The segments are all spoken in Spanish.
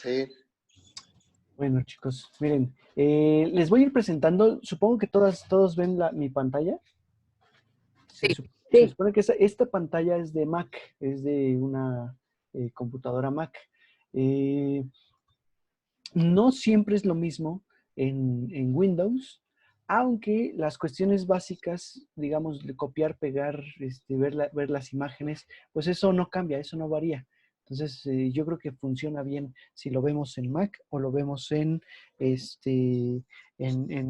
Sí, Bueno, chicos, miren, les voy a ir presentando, supongo que todos ven mi pantalla. Se, Sí. sup- se Sí, supone que esta pantalla es de Mac, es de una computadora Mac. Eh, no siempre es lo mismo en Windows, aunque las cuestiones básicas, digamos, de copiar, pegar, ver las imágenes, pues eso no cambia, eso no varía. Entonces, yo creo que funciona bien si lo vemos en Mac o lo vemos en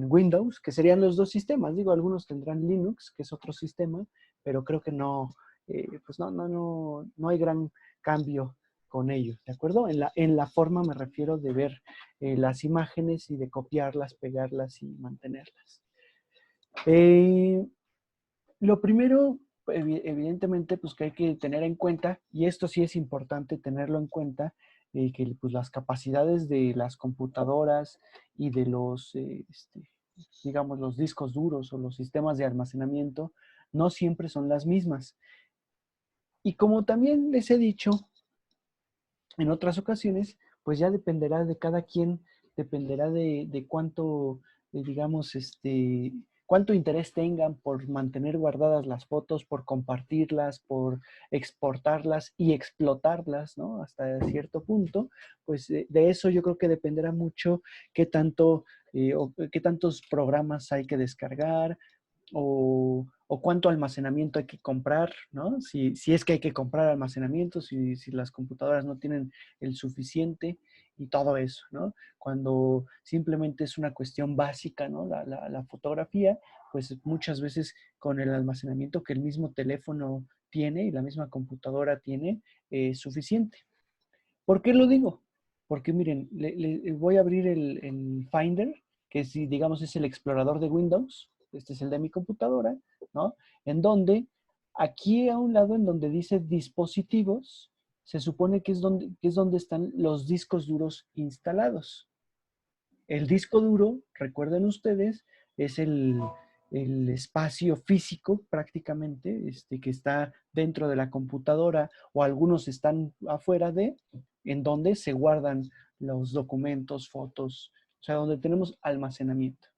Windows, que serían los dos sistemas. Digo, algunos tendrán Linux, que es otro sistema, pero creo que no, pues no hay gran cambio con ellos, ¿de acuerdo? En la forma me refiero de ver las imágenes y de copiarlas, pegarlas y mantenerlas. Lo primero, evidentemente, pues que hay que tener en cuenta, y esto sí es importante tenerlo en cuenta, que pues, las capacidades de las computadoras y de digamos, los discos duros o los sistemas de almacenamiento no siempre son las mismas. Y como también les he dicho, en otras ocasiones, pues ya dependerá de cada quien, dependerá de cuánto, digamos, cuánto interés tengan por mantener guardadas las fotos, por compartirlas, por exportarlas y explotarlas, ¿no? Hasta cierto punto, pues de eso yo creo que dependerá mucho qué tanto, o qué tantos programas hay que descargar, o cuánto almacenamiento hay que comprar, ¿no? Si es que hay que comprar almacenamiento, si las computadoras no tienen el suficiente y todo eso, ¿no? Cuando simplemente es una cuestión básica, ¿no? La fotografía, pues muchas veces con el almacenamiento que el mismo teléfono tiene y la misma computadora tiene, es suficiente. ¿Por qué lo digo? Porque miren, voy a abrir el Finder, que digamos es el explorador de Windows. Este es el de mi computadora, ¿no? En donde, aquí a un lado, en donde dice dispositivos, se supone que es donde están los discos duros instalados. El disco duro, recuerden ustedes, es el espacio físico prácticamente que está dentro de la computadora o algunos están afuera en donde se guardan los documentos, fotos, o sea, donde tenemos almacenamiento.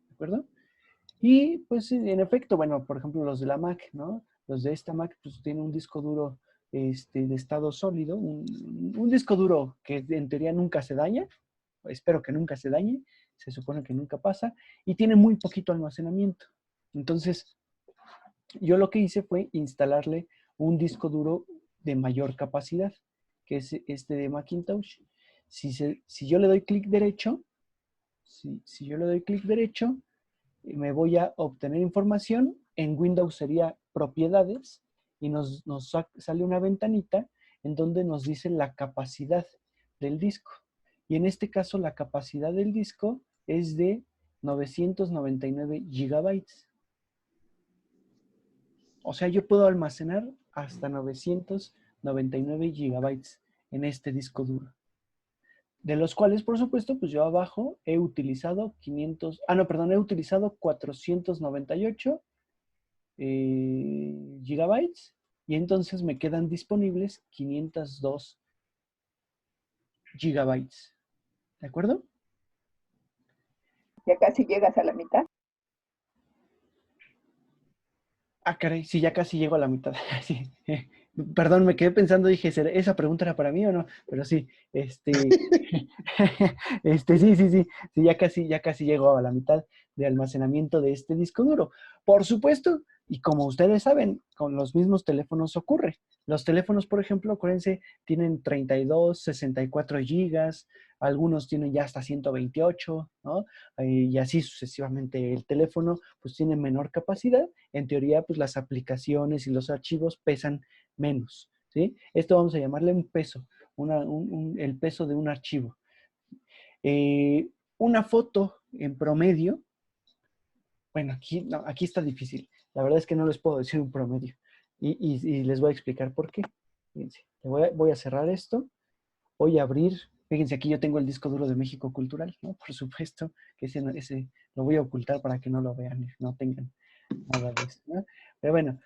¿De acuerdo? Y pues en efecto, bueno, por ejemplo, los de la Mac, ¿no? Los de esta Mac, pues tiene un disco duro de estado sólido, un disco duro que en teoría nunca se daña, espero que nunca se dañe, se supone que nunca pasa, y tiene muy poquito almacenamiento. Entonces, yo lo que hice fue instalarle un disco duro de mayor capacidad, que es este de Macintosh. Si yo le doy clic derecho, si yo le doy clic derecho, me voy a obtener información. En Windows sería propiedades y nos sale una ventanita en donde nos dice la capacidad del disco. Y en este caso la capacidad del disco es de 999 gigabytes. O sea, yo puedo almacenar hasta 999 gigabytes en este disco duro. De los cuales, por supuesto, pues yo abajo he utilizado he utilizado 498 gigabytes y entonces me quedan disponibles 502 gigabytes. ¿De acuerdo? ya casi llegas a la mitad. Ah, caray, sí, ya casi llego a la mitad. Sí. Perdón, me quedé pensando, dije, ¿esa pregunta era para mí o no? Pero sí, sí, ya casi llego a la mitad de almacenamiento de este disco duro. Por supuesto, y como ustedes saben, con los mismos teléfonos ocurre. Los teléfonos, por ejemplo, acuérdense, tienen 32, 64 gigas, algunos tienen ya hasta 128, ¿no? Y así sucesivamente. El teléfono, pues, tiene menor capacidad. En teoría, pues, las aplicaciones y los archivos pesan menos, ¿sí? Esto vamos a llamarle un peso, el peso de un archivo. Una foto en promedio, bueno, aquí está difícil. La verdad es que no les puedo decir un promedio. Y les voy a explicar por qué. Fíjense, voy a cerrar esto. Voy a abrir. Fíjense, aquí yo tengo el disco duro de México Cultural, ¿no? Por supuesto que ese lo voy a ocultar para que no lo vean, no tengan nada de eso, ¿no? Pero bueno,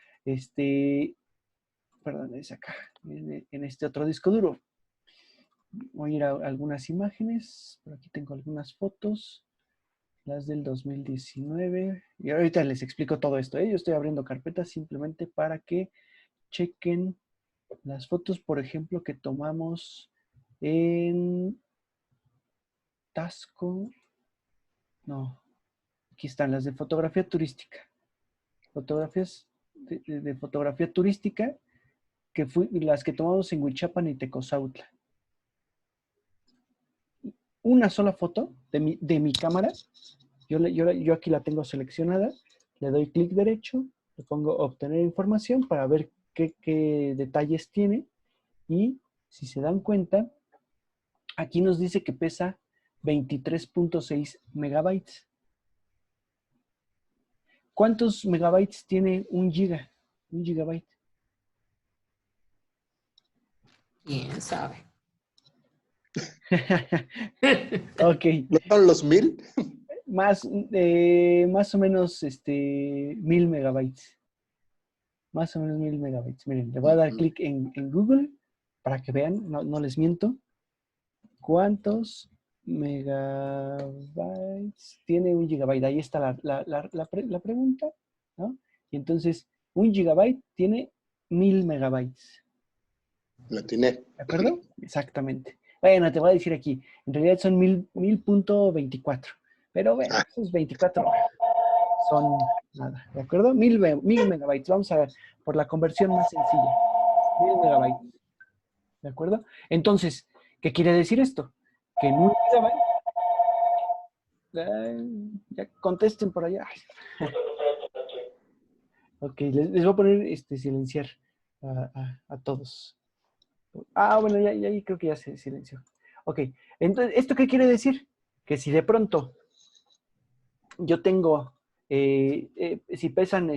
perdón, es acá, en este otro disco duro. voy a ir a algunas imágenes. Por aquí tengo algunas fotos, las del 2019. Y ahorita les explico todo esto, ¿eh? Yo estoy abriendo carpetas simplemente para que chequen las fotos, por ejemplo, que tomamos en Tasco. No, aquí están las de fotografía turística. Fotografías de fotografía turística, las que tomamos en Huichapan y Tecozautla. Una sola foto de mi cámara. Yo aquí la tengo seleccionada. Le doy clic derecho, le pongo obtener información para ver qué detalles tiene. Y si se dan cuenta, aquí nos dice que pesa 23.6 megabytes. ¿Cuántos megabytes tiene un giga? Un gigabyte. ¿Quién sabe? Ok. ¿No son los 1000? Más o menos 1000 megabytes. Más o menos 1000 megabytes. Miren, le voy a dar clic en Google para que vean, no les miento. ¿Cuántos megabytes tiene un gigabyte? Ahí está la pregunta, ¿no? Y entonces, un gigabyte tiene 1000 megabytes. La atiné. ¿De acuerdo? Exactamente. Bueno, te voy a decir aquí, en realidad son 1000.24. Pero bueno, esos 24 son nada, ¿de acuerdo? 1000 megabytes. Vamos a ver, por la conversión más sencilla. 1000 megabytes. ¿De acuerdo? Entonces, ¿qué quiere decir esto? Que en un gigabyte, ya contesten por allá. Ok, les voy a poner silenciar a todos. Ah, bueno, ya creo que ya se silenció. Ok, entonces, ¿esto qué quiere decir? Que si de pronto yo tengo, si pesan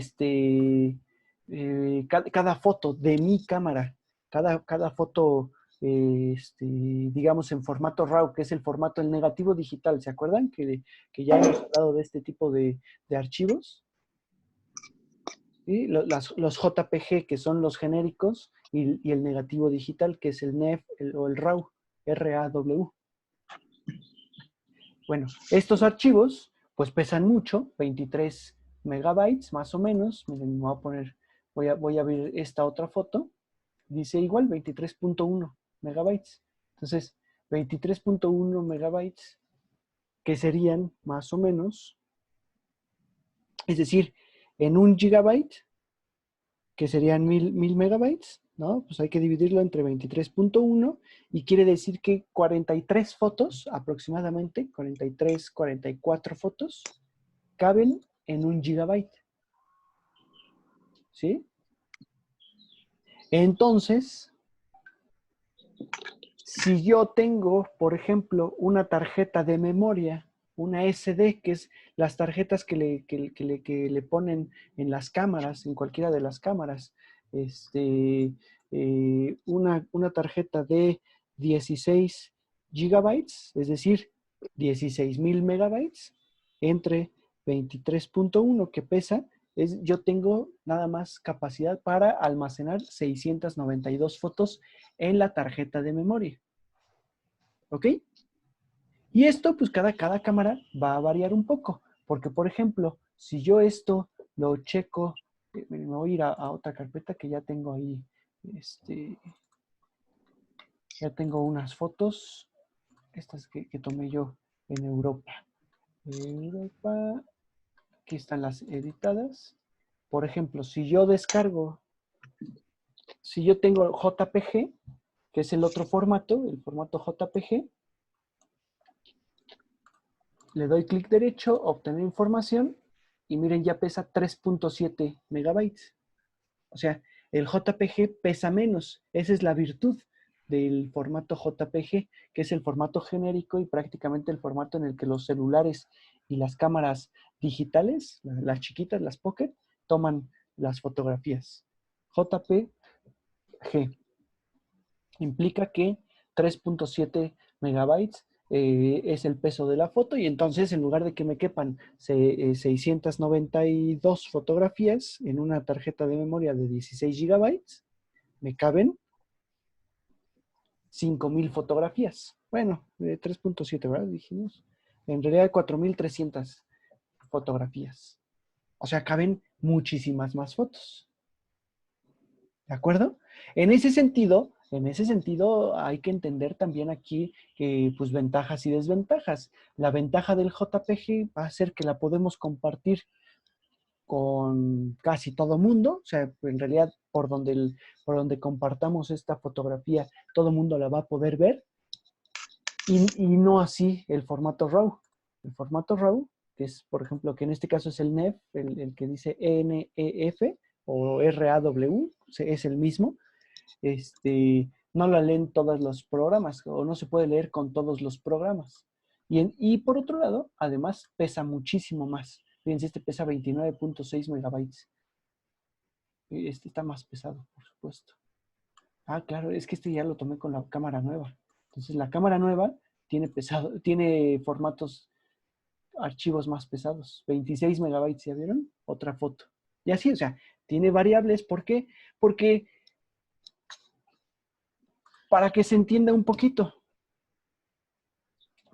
cada foto de mi cámara, cada foto, digamos, en formato RAW, que es el formato, el negativo digital, ¿se acuerdan? Que ya hemos hablado de este tipo de archivos. ¿Sí? Los JPG, que son los genéricos, y el negativo digital, que es el NEF o el RAW, RAW. Bueno, estos archivos pues pesan mucho, 23 megabytes más o menos. Miren, me voy a poner, voy a abrir esta otra foto. Dice igual 23.1 megabytes. Entonces, 23.1 megabytes, que serían más o menos, es decir, en un gigabyte, que serían 1000 megabytes, ¿no? Pues hay que dividirlo entre 23.1 y quiere decir que 43 fotos aproximadamente, 43, 44 fotos, caben en un gigabyte. ¿Sí? Entonces, si yo tengo, por ejemplo, una tarjeta de memoria, una SD, que es las tarjetas que le ponen en las cámaras, en cualquiera de las cámaras, una tarjeta de 16 gigabytes, es decir, 16,000 megabytes, entre 23.1 que pesa, yo tengo nada más capacidad para almacenar 692 fotos en la tarjeta de memoria. ¿Ok? Y esto, pues cada cámara va a variar un poco. Porque, por ejemplo, si yo esto lo checo, me voy a ir a otra carpeta que ya tengo ahí. Ya tengo unas fotos, estas que tomé yo en Europa. Aquí están las editadas. Por ejemplo, si yo descargo, si yo tengo JPG, que es el otro formato, el formato JPG, le doy clic derecho, obtener información, y miren, ya pesa 3.7 megabytes. O sea, el JPG pesa menos. Esa es la virtud del formato JPG, que es el formato genérico y prácticamente el formato en el que los celulares y las cámaras digitales, las chiquitas, las Pocket, toman las fotografías. JPG implica que 3.7 megabytes es el peso de la foto, y entonces en lugar de que me quepan 692 fotografías en una tarjeta de memoria de 16 gigabytes, me caben 5,000 fotografías. Bueno, 3.7, ¿verdad? Dijimos. En realidad 4,300 fotografías. O sea, caben muchísimas más fotos. ¿De acuerdo? En ese sentido hay que entender también aquí pues ventajas y desventajas. La ventaja del JPG va a ser que la podemos compartir con casi todo mundo, o sea, en realidad por donde compartamos esta fotografía, todo mundo la va a poder ver, y no así el formato RAW. El formato RAW, que es, por ejemplo, que en este caso es el NEF, el que dice NEF o RAW, es el mismo, no la leen todos los programas o no se puede leer con todos los programas. Y por otro lado, además, pesa muchísimo más. Fíjense, pesa 29.6 megabytes. Este está más pesado, por supuesto. Ah, claro, es que ya lo tomé con la cámara nueva. Entonces, la cámara nueva tiene formatos, archivos más pesados. 26 megabytes, ¿ya vieron? Otra foto. Y así, o sea, tiene variables. ¿Por qué? Porque, para que se entienda un poquito,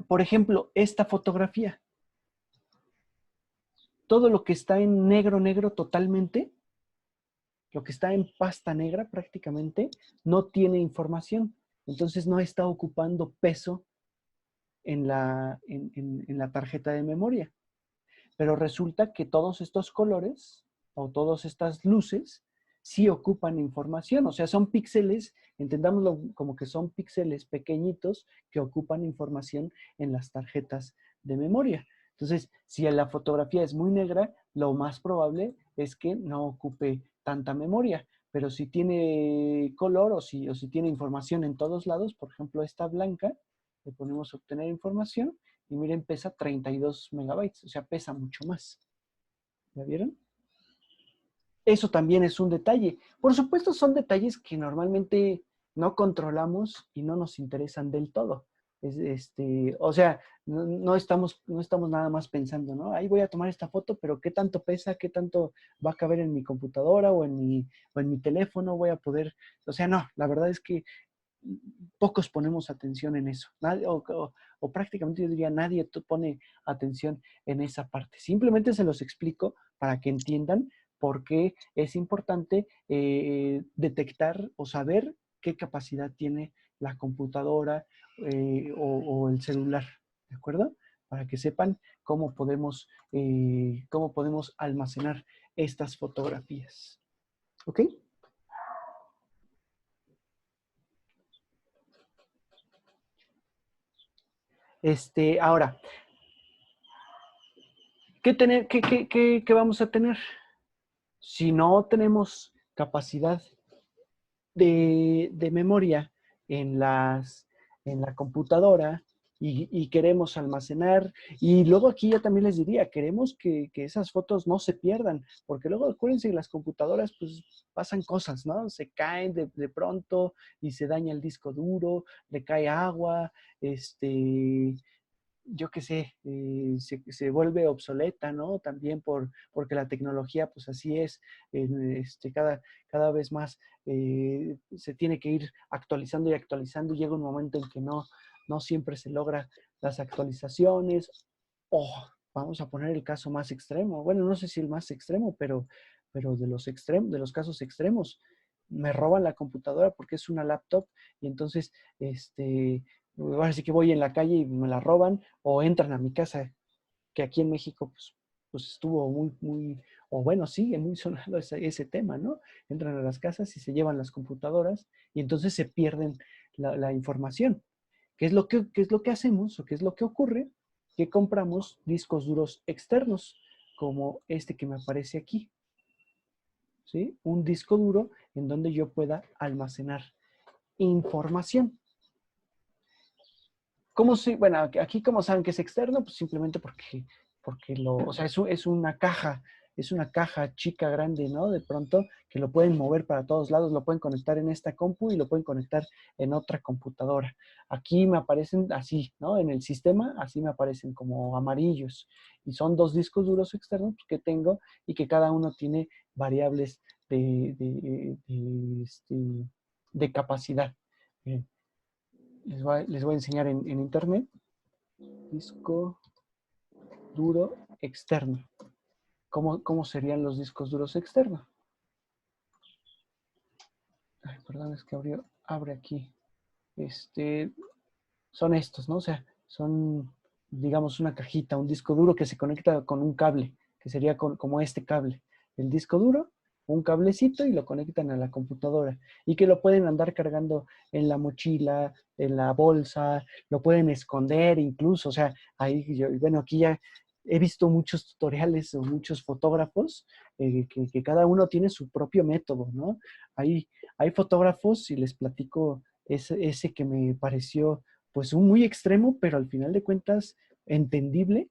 por ejemplo, esta fotografía. Todo lo que está en negro, negro totalmente, lo que está en pasta negra prácticamente, no tiene información. Entonces no está ocupando peso en la tarjeta de memoria. Pero resulta que todos estos colores o todas estas luces sí ocupan información. O sea, son píxeles, entendámoslo como que son píxeles pequeñitos que ocupan información en las tarjetas de memoria. Entonces, si la fotografía es muy negra, lo más probable es que no ocupe tanta memoria. Pero si tiene color o si tiene información en todos lados, por ejemplo, esta blanca, le ponemos obtener información y miren, pesa 32 megabytes, o sea, pesa mucho más. ¿Ya vieron? Eso también es un detalle. Por supuesto, son detalles que normalmente no controlamos y no nos interesan del todo. O sea, no estamos nada más pensando, ¿no? Ahí voy a tomar esta foto, pero ¿qué tanto pesa? ¿Qué tanto va a caber en mi computadora o en mi teléfono? Voy a poder, o sea, no, la verdad es que pocos ponemos atención en eso. Nadie, o prácticamente yo diría nadie pone atención en esa parte. Simplemente se los explico para que entiendan por qué es importante detectar o saber qué capacidad tiene la computadora o el celular, ¿de acuerdo? Para que sepan cómo podemos almacenar estas fotografías. ¿Ok? Ahora, ¿qué vamos a tener? Si no tenemos capacidad de memoria en la computadora y queremos almacenar, y luego aquí ya también les diría, queremos que esas fotos no se pierdan, porque luego acuérdense que las computadoras pues pasan cosas, ¿no? Se caen de pronto y se daña el disco duro, le cae agua, yo qué sé, se vuelve obsoleta, ¿no? También porque la tecnología, pues así es, cada vez más se tiene que ir actualizando y actualizando, y llega un momento en que no siempre se logra las actualizaciones. O vamos a poner el caso más extremo, bueno, no sé si el más extremo, pero de los casos extremos, me roban la computadora porque es una laptop, y entonces, ahora sí que voy en la calle y me la roban, o entran a mi casa, que aquí en México pues estuvo o bueno, sigue muy sonado ese tema, ¿no? Entran a las casas y se llevan las computadoras y entonces se pierden la información. ¿Qué es lo que hacemos o qué es lo que ocurre? Que compramos discos duros externos, como este que me aparece aquí, ¿sí? Un disco duro en donde yo pueda almacenar información. Bueno, aquí como saben que es externo, pues simplemente porque o sea, es una caja chica, grande, ¿no? De pronto que lo pueden mover para todos lados, lo pueden conectar en esta compu y lo pueden conectar en otra computadora. Aquí me aparecen así, ¿no? En el sistema, así me aparecen como amarillos. Y son 2 discos duros externos que tengo y que cada uno tiene variables de capacidad. les voy a enseñar en internet. Disco duro externo. ¿Cómo serían los discos duros externos? Ay, perdón, es que abre aquí. Son estos, ¿no? O sea, son, digamos, una cajita, un disco duro que se conecta con un cable, que sería como este cable. El disco duro, un cablecito y lo conectan a la computadora. Y que lo pueden andar cargando en la mochila, en la bolsa, lo pueden esconder incluso. O sea, bueno, aquí ya he visto muchos tutoriales o muchos fotógrafos que cada uno tiene su propio método, ¿no? Hay fotógrafos, y les platico ese que me pareció pues un muy extremo, pero al final de cuentas entendible.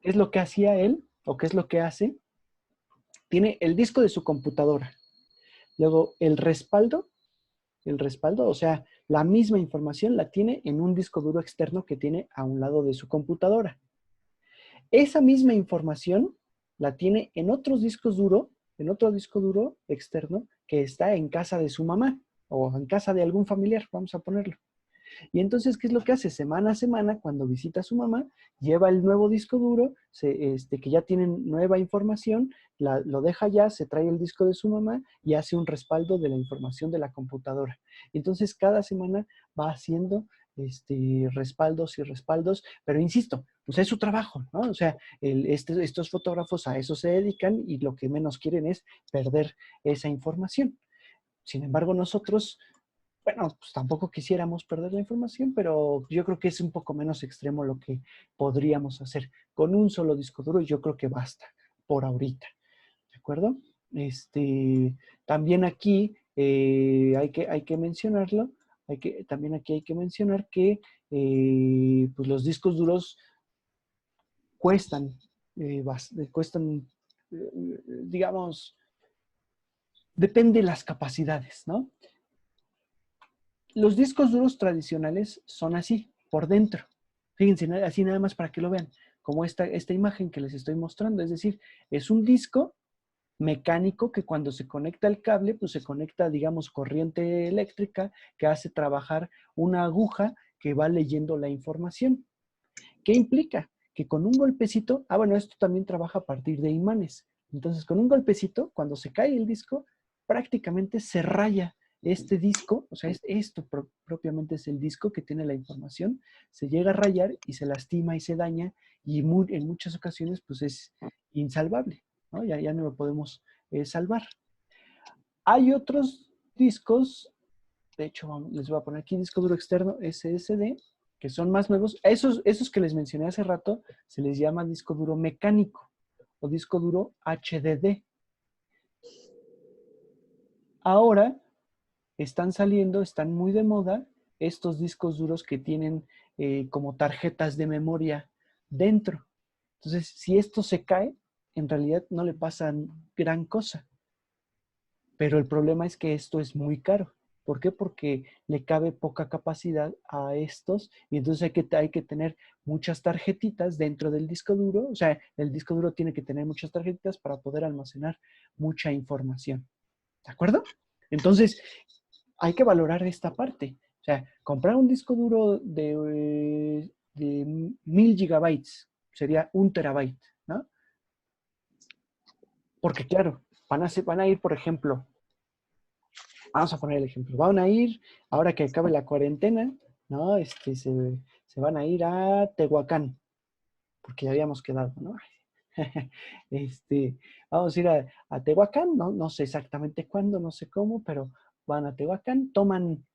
¿Qué es lo que hacía él o qué es lo que hace? Tiene el disco de su computadora, luego el respaldo, o sea, la misma información la tiene en un disco duro externo que tiene a un lado de su computadora. Esa misma información la tiene en otros discos duros, en otro disco duro externo que está en casa de su mamá o en casa de algún familiar, vamos a ponerlo. Y entonces, ¿qué es lo que hace? Semana a semana, cuando visita a su mamá, lleva el nuevo disco duro, que ya tienen nueva información, lo deja ya, se trae el disco de su mamá y hace un respaldo de la información de la computadora. Entonces, cada semana va haciendo respaldos y respaldos, pero insisto, pues es su trabajo, ¿no? O sea, estos fotógrafos a eso se dedican y lo que menos quieren es perder esa información. Sin embargo, nosotros, bueno, pues tampoco quisiéramos perder la información, pero yo creo que es un poco menos extremo lo que podríamos hacer. Con un solo disco duro yo creo que basta por ahorita, ¿de acuerdo? También aquí hay que mencionarlo, también aquí hay que mencionar que pues los discos duros cuestan, digamos, depende de las capacidades, ¿no? Los discos duros tradicionales son así, por dentro. Fíjense, así nada más para que lo vean, como esta imagen que les estoy mostrando. Es decir, es un disco mecánico que cuando se conecta al cable, pues se conecta, digamos, corriente eléctrica que hace trabajar una aguja que va leyendo la información. ¿Qué implica? Que con un golpecito, bueno, esto también trabaja a partir de imanes. Entonces, con un golpecito, cuando se cae el disco, prácticamente se raya este disco, o sea, esto propiamente es el disco que tiene la información, se llega a rayar y se lastima y se daña y en muchas ocasiones pues es insalvable, ¿no? Ya no lo podemos salvar. Hay otros discos, de hecho les voy a poner aquí disco duro externo SSD, que son más nuevos. Esos que les mencioné hace rato se les llama disco duro mecánico o disco duro HDD. Ahora están muy de moda estos discos duros que tienen como tarjetas de memoria dentro. Entonces, si esto se cae, en realidad no le pasa gran cosa. Pero el problema es que esto es muy caro. ¿Por qué? Porque le cabe poca capacidad a estos y entonces hay que tener muchas tarjetitas dentro del disco duro. O sea, el disco duro tiene que tener muchas tarjetitas para poder almacenar mucha información. ¿De acuerdo? Entonces, hay que valorar esta parte. O sea, comprar un disco duro de 1000 gigabytes sería 1 terabyte, ¿no? Porque claro, van a ir, por ejemplo, vamos a poner el ejemplo, van a ir, ahora que acabe la cuarentena, ¿no? Se van a ir a Tehuacán, porque ya habíamos quedado, ¿no? Vamos a ir a Tehuacán, no sé exactamente cuándo, no sé cómo, pero van a Tehuacán, toman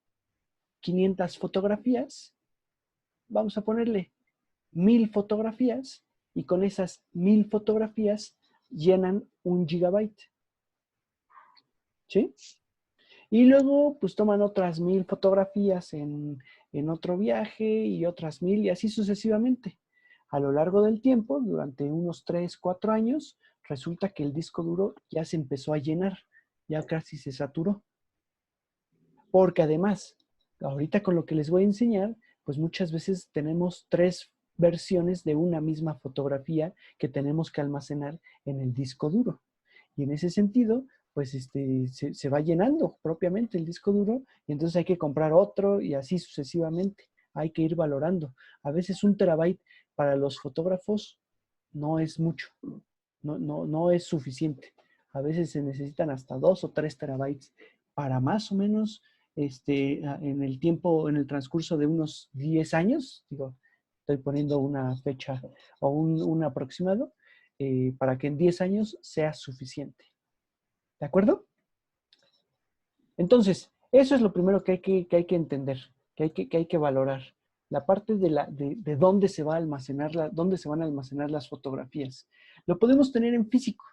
500 fotografías, vamos a ponerle 1000 fotografías, y con esas 1000 fotografías llenan 1 gigabyte, ¿sí? Y luego, pues toman otras 1000 fotografías en otro viaje y otras 1000 y así sucesivamente. A lo largo del tiempo, durante unos 3, 4 años, resulta que el disco duro ya se empezó a llenar, ya casi se saturó. Porque además, ahorita con lo que les voy a enseñar, pues muchas veces tenemos 3 versiones de una misma fotografía que tenemos que almacenar en el disco duro. Y en ese sentido, pues se va llenando propiamente el disco duro y entonces hay que comprar otro y así sucesivamente. Hay que ir valorando. A veces 1 TB para los fotógrafos no es mucho, no es suficiente. A veces se necesitan hasta 2 o 3 TB para más o menos en el tiempo, en el transcurso de unos 10 años, digo, estoy poniendo una fecha o un aproximado, para que en 10 años sea suficiente. ¿De acuerdo? Entonces, eso es lo primero que hay que entender, que hay que valorar. La parte de dónde se va a almacenar, dónde se van a almacenar las fotografías. Lo podemos tener en físico.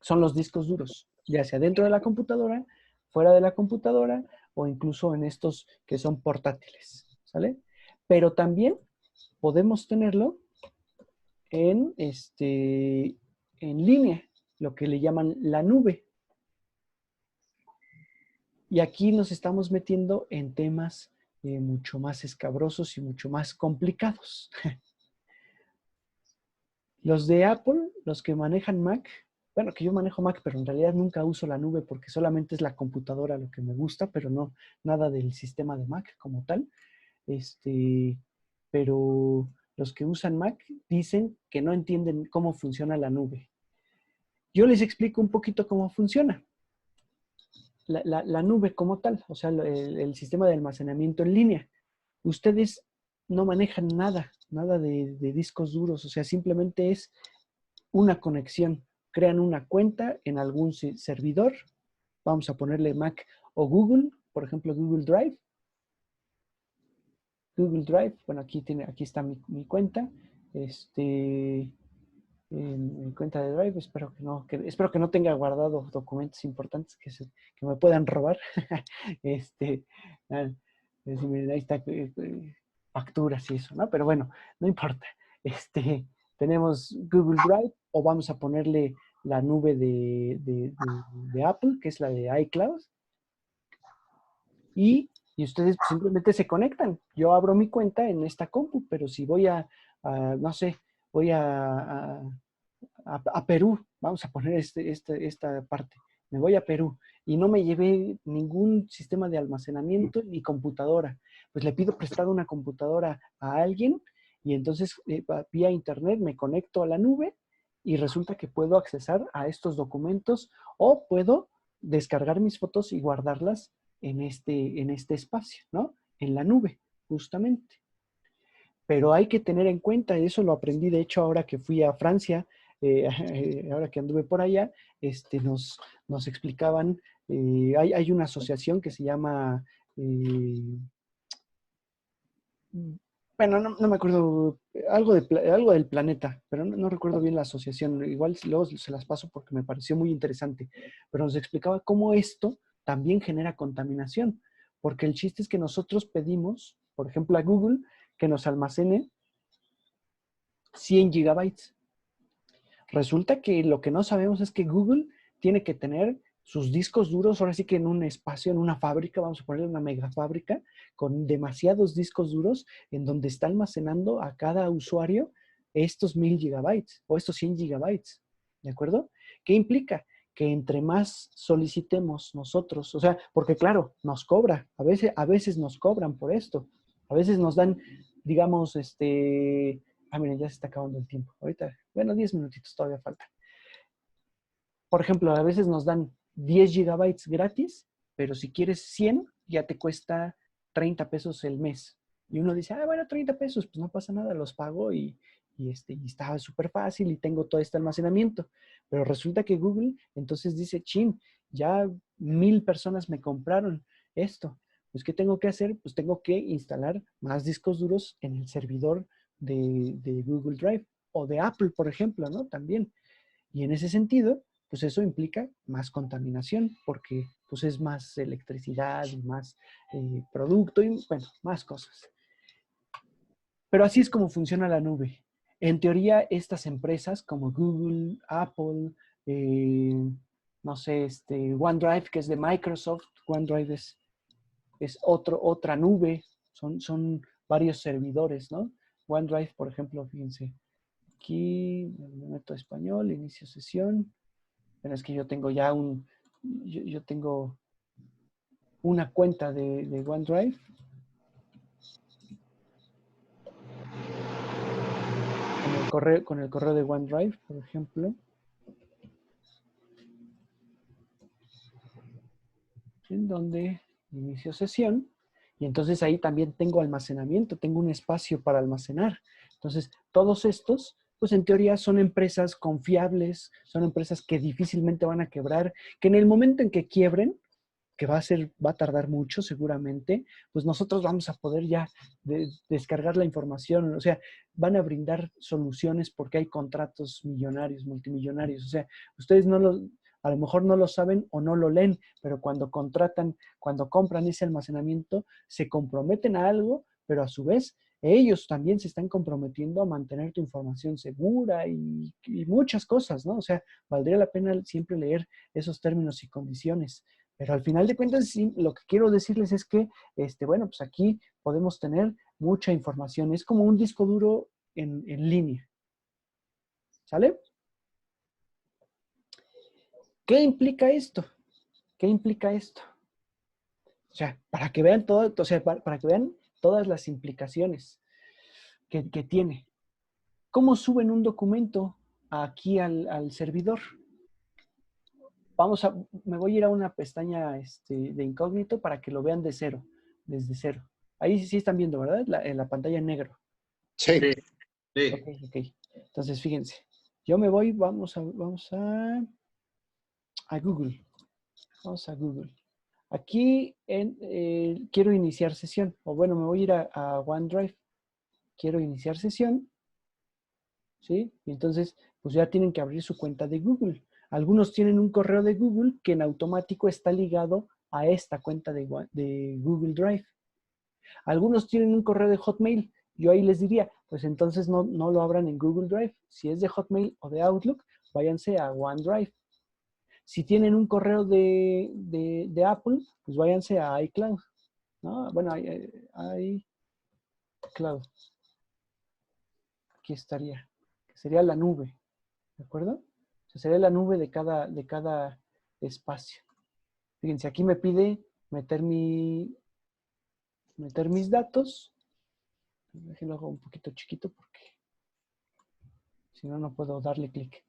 Son los discos duros, ya sea dentro de la computadora, fuera de la computadora o incluso en estos que son portátiles, ¿sale? Pero también podemos tenerlo en línea, lo que le llaman la nube. Y aquí nos estamos metiendo en temas mucho más escabrosos y mucho más complicados. Los de Apple, los que manejan Mac, bueno, que yo manejo Mac, pero en realidad nunca uso la nube porque solamente es la computadora lo que me gusta, pero no nada del sistema de Mac como tal. Pero los que usan Mac dicen que no entienden cómo funciona la nube. Yo les explico un poquito cómo funciona. La nube como tal, o sea, el sistema de almacenamiento en línea. Ustedes no manejan nada de discos duros, o sea, simplemente es una conexión. Crean una cuenta en algún servidor, vamos a ponerle Mac o Google, por ejemplo, Google Drive. Google Drive, bueno, aquí está mi cuenta. En mi cuenta de Drive, espero que no tenga guardado documentos importantes que me puedan robar. Ah, miren, ahí está, facturas y eso, ¿no? Pero bueno, no importa. Tenemos Google Drive o vamos a ponerle la nube de Apple, que es la de iCloud. Y ustedes simplemente se conectan. Yo abro mi cuenta en esta compu, pero si voy no sé, voy a Perú, vamos a poner esta parte, me voy a Perú y no me llevé ningún sistema de almacenamiento ni computadora, pues le pido prestado una computadora a alguien y entonces vía internet me conecto a la nube y resulta que puedo accesar a estos documentos o puedo descargar mis fotos y guardarlas en este espacio, ¿no? En la nube, justamente. Pero hay que tener en cuenta, y eso lo aprendí de hecho ahora que fui a Francia, ahora que anduve por allá, nos explicaban, hay una asociación que se llama, bueno, no me acuerdo, algo del planeta, pero no recuerdo bien la asociación, igual luego se las paso porque me pareció muy interesante, pero nos explicaba cómo esto también genera contaminación, porque el chiste es que nosotros pedimos, por ejemplo, a Google, que nos almacene 100 gigabytes. Resulta que lo que no sabemos es que Google tiene que tener sus discos duros, ahora sí que en un espacio, en una fábrica, vamos a ponerle una mega fábrica, con demasiados discos duros, en donde está almacenando a cada usuario estos 1000 gigabytes o estos 100 gigabytes. ¿De acuerdo? ¿Qué implica? Que entre más solicitemos nosotros, o sea, porque claro, nos cobra, a veces nos cobran por esto, a veces nos dan, digamos, miren, ya se está acabando el tiempo. Ahorita, bueno, 10 minutitos todavía falta. Por ejemplo, a veces nos dan 10 gigabytes gratis, pero si quieres 100, ya te cuesta 30 pesos el mes. Y uno dice, bueno, 30 pesos, pues no pasa nada, los pago y estaba súper fácil y tengo todo este almacenamiento. Pero resulta que Google entonces dice, chin, ya 1000 personas me compraron esto. Pues, ¿qué tengo que hacer? Pues tengo que instalar más discos duros en el servidor de Google Drive o de Apple, por ejemplo, ¿no? También. Y en ese sentido, pues eso implica más contaminación porque pues es más electricidad y más producto y, bueno, más cosas. Pero así es como funciona la nube. En teoría, estas empresas como Google, Apple, no sé, OneDrive, que es de Microsoft, OneDrive es otra nube, son varios servidores, ¿no? OneDrive, por ejemplo, fíjense, aquí me meto a español, inicio sesión. Bueno, es que yo tengo ya yo tengo una cuenta de OneDrive. Con el correo de OneDrive, por ejemplo. En donde inicio sesión. Y entonces ahí también tengo almacenamiento, tengo un espacio para almacenar. Entonces, todos estos, pues en teoría son empresas confiables, son empresas que difícilmente van a quebrar, que en el momento en que quiebren, que va a tardar mucho seguramente, pues nosotros vamos a poder ya descargar la información, o sea, van a brindar soluciones porque hay contratos millonarios, multimillonarios, o sea, ustedes a lo mejor no lo saben o no lo leen, pero cuando compran ese almacenamiento, se comprometen a algo, pero a su vez ellos también se están comprometiendo a mantener tu información segura y muchas cosas, ¿no? O sea, valdría la pena siempre leer esos términos y condiciones. Pero al final de cuentas, sí, lo que quiero decirles es que, bueno, pues aquí podemos tener mucha información. Es como un disco duro en línea. ¿Sale? ¿Qué implica esto? ¿Qué implica esto? O sea, para que vean todo, o sea, para que vean todas las implicaciones que tiene. ¿Cómo suben un documento aquí al servidor? Me voy a ir a una pestaña de incógnito para que lo vean desde cero. Ahí sí están viendo, ¿verdad? En la pantalla en negro. Sí. Sí. Ok. Entonces, fíjense. Yo me voy, vamos a Google. Vamos a Google. Aquí quiero iniciar sesión. O bueno, me voy a ir a OneDrive. Quiero iniciar sesión. ¿Sí? Y entonces, pues ya tienen que abrir su cuenta de Google. Algunos tienen un correo de Google que en automático está ligado a esta cuenta de Google Drive. Algunos tienen un correo de Hotmail. Yo ahí les diría, pues entonces no lo abran en Google Drive. Si es de Hotmail o de Outlook, váyanse a OneDrive. Si tienen un correo de Apple, pues váyanse a iCloud, ¿no? Bueno, iCloud. Aquí estaría. Que sería la nube, ¿de acuerdo? O sea, sería la nube de cada espacio. Fíjense, aquí me pide meter mis datos. Déjenlo hago un poquito chiquito porque si no, no puedo darle clic.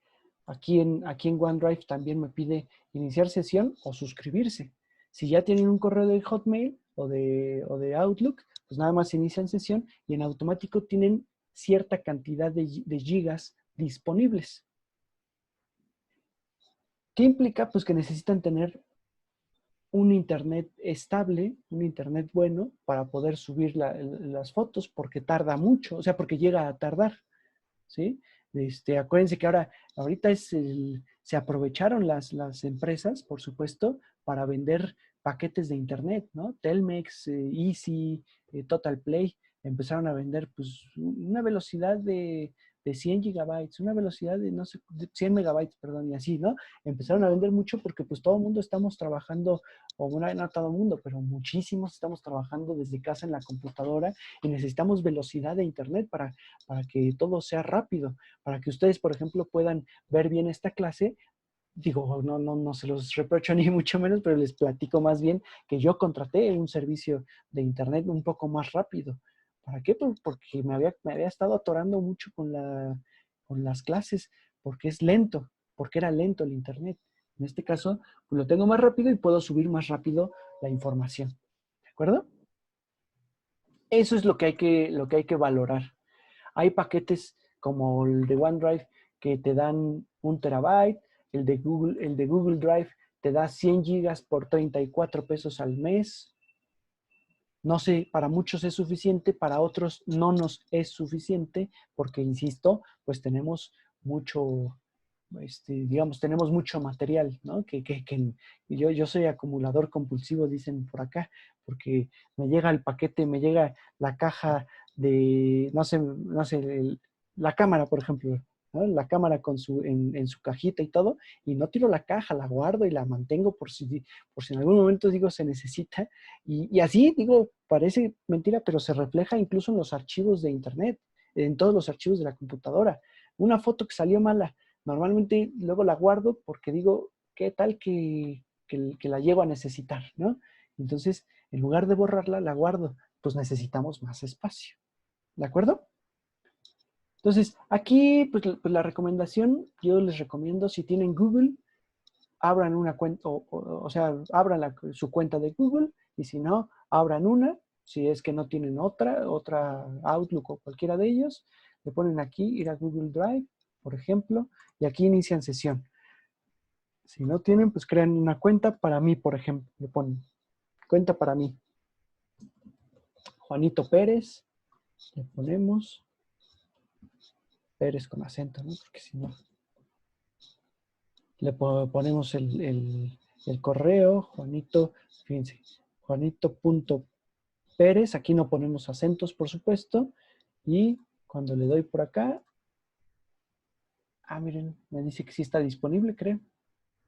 Aquí en OneDrive también me pide iniciar sesión o suscribirse. Si ya tienen un correo de Hotmail o de Outlook, pues nada más inician sesión y en automático tienen cierta cantidad de gigas disponibles. ¿Qué implica? Pues que necesitan tener un internet estable, un internet bueno para poder subir las fotos porque tarda mucho, o sea, porque llega a tardar, ¿sí? Acuérdense que ahorita se aprovecharon las empresas, por supuesto, para vender paquetes de internet, ¿no? Telmex, Easy, Total Play, empezaron a vender pues una velocidad de 100 gigabytes, una velocidad de, no sé, de 100 megabytes, perdón, y así, ¿no? Empezaron a vender mucho porque pues todo el mundo estamos trabajando, o bueno, no todo el mundo, pero muchísimos estamos trabajando desde casa en la computadora y necesitamos velocidad de internet para que todo sea rápido, para que ustedes, por ejemplo, puedan ver bien esta clase. Digo, no se los reprocho ni mucho menos, pero les platico más bien que yo contraté un servicio de internet un poco más rápido. ¿Para qué? Porque me había estado atorando mucho con las clases, porque es lento, porque era lento el internet. En este caso, pues lo tengo más rápido y puedo subir más rápido la información. ¿De acuerdo? Eso es lo que hay que valorar. Hay paquetes como el de OneDrive que te dan 1 terabyte, el de Google Drive te da 100 gigas por 34 pesos al mes. No sé, para muchos es suficiente, para otros no nos es suficiente, porque, insisto, pues tenemos mucho, digamos, tenemos mucho material, ¿no? Yo soy acumulador compulsivo, dicen por acá, porque me llega el paquete, me llega la caja de, no sé, la cámara, por ejemplo, ¿no? La cámara en su cajita y todo, y no tiro la caja, la guardo y la mantengo por si en algún momento, digo, se necesita. Y así, digo, parece mentira, pero se refleja incluso en los archivos de internet, en todos los archivos de la computadora. Una foto que salió mala, Normalmente luego la guardo porque digo, ¿qué tal que la llego a necesitar, ¿no? Entonces, en lugar de borrarla, la guardo. Pues necesitamos más espacio. ¿De acuerdo? Entonces, aquí, pues la recomendación, yo les recomiendo, si tienen Google, abran una cuenta, o sea, abran su cuenta de Google, y si no, abran una, si es que no tienen otra Outlook o cualquiera de ellos, le ponen aquí, ir a Google Drive, por ejemplo, y aquí inician sesión. Si no tienen, pues crean una cuenta para mí, por ejemplo, le ponen cuenta para mí. Juanito Pérez, le ponemos Pérez con acento, ¿no? Porque si no, le ponemos el correo, Juanito, fíjense, Juanito.Pérez, aquí no ponemos acentos, por supuesto, y cuando le doy por acá, miren, me dice que sí está disponible, creo.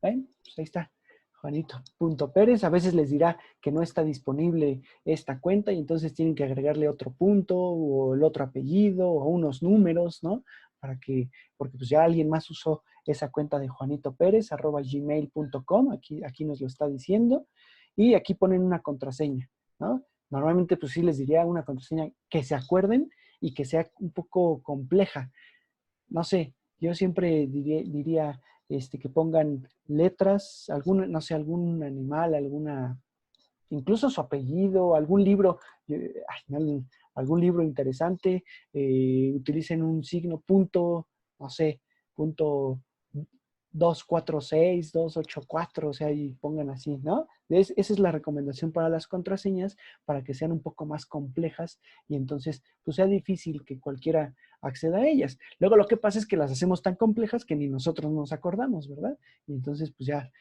¿Ven? Pues ahí está, Juanito.Pérez. A veces les dirá que no está disponible esta cuenta y entonces tienen que agregarle otro punto o el otro apellido o unos números, ¿no? Porque pues ya alguien más usó esa cuenta de juanitopérez@gmail.com, aquí nos lo está diciendo, y aquí ponen una contraseña, ¿no? Normalmente pues sí les diría una contraseña que se acuerden y que sea un poco compleja. No sé, yo siempre diría que pongan letras, no sé, algún animal, incluso su apellido, algún libro, algún libro interesante, utilicen un signo punto, no sé, punto 246, 284, o sea, y pongan así, ¿no? Esa es la recomendación para las contraseñas, para que sean un poco más complejas y entonces, pues sea difícil que cualquiera acceda a ellas. Luego lo que pasa es que las hacemos tan complejas que ni nosotros nos acordamos, ¿verdad? Y entonces, pues ya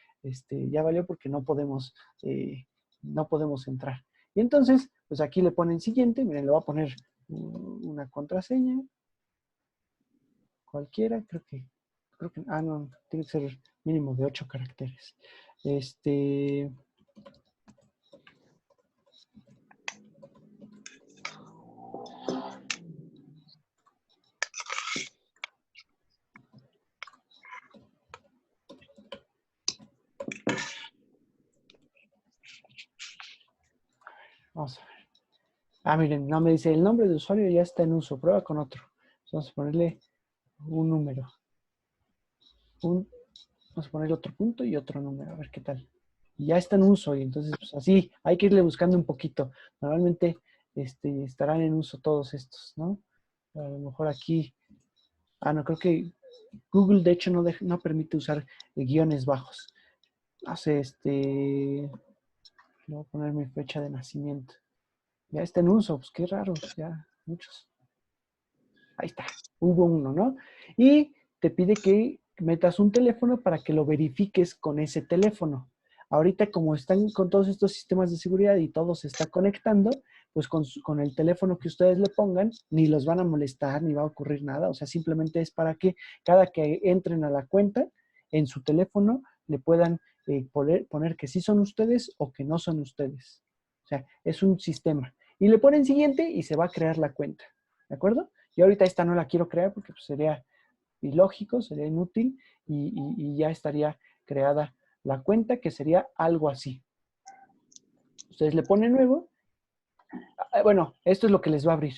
valió porque no podemos entrar. Y entonces, pues aquí le ponen siguiente, miren, le voy a poner una contraseña, cualquiera, creo que, no, tiene que ser mínimo de 8 caracteres. Vamos a ver. Miren, no me dice, el nombre de usuario ya está en uso, prueba con otro. Vamos a ponerle un número. Vamos a ponerle otro punto y otro número, a ver qué tal. Y ya está en uso, y entonces, pues así, hay que irle buscando un poquito. Normalmente estarán en uso todos estos, ¿no? A lo mejor aquí, no, creo que Google de hecho no permite usar guiones bajos. Le voy a poner mi fecha de nacimiento. Ya está en uso, pues qué raro, ya muchos. Ahí está, hubo uno, ¿no? Y te pide que metas un teléfono para que lo verifiques con ese teléfono. Ahorita como están con todos estos sistemas de seguridad y todo se está conectando, pues con el teléfono que ustedes le pongan, ni los van a molestar, ni va a ocurrir nada. O sea, simplemente es para que cada que entren a la cuenta, en su teléfono le puedan poner que sí son ustedes o que no son ustedes. O sea, es un sistema. Y le ponen siguiente y se va a crear la cuenta. ¿De acuerdo? Yo ahorita esta no la quiero crear porque pues, sería ilógico, sería inútil y ya estaría creada la cuenta, que sería algo así. Ustedes le ponen nuevo. Bueno, esto es lo que les va a abrir.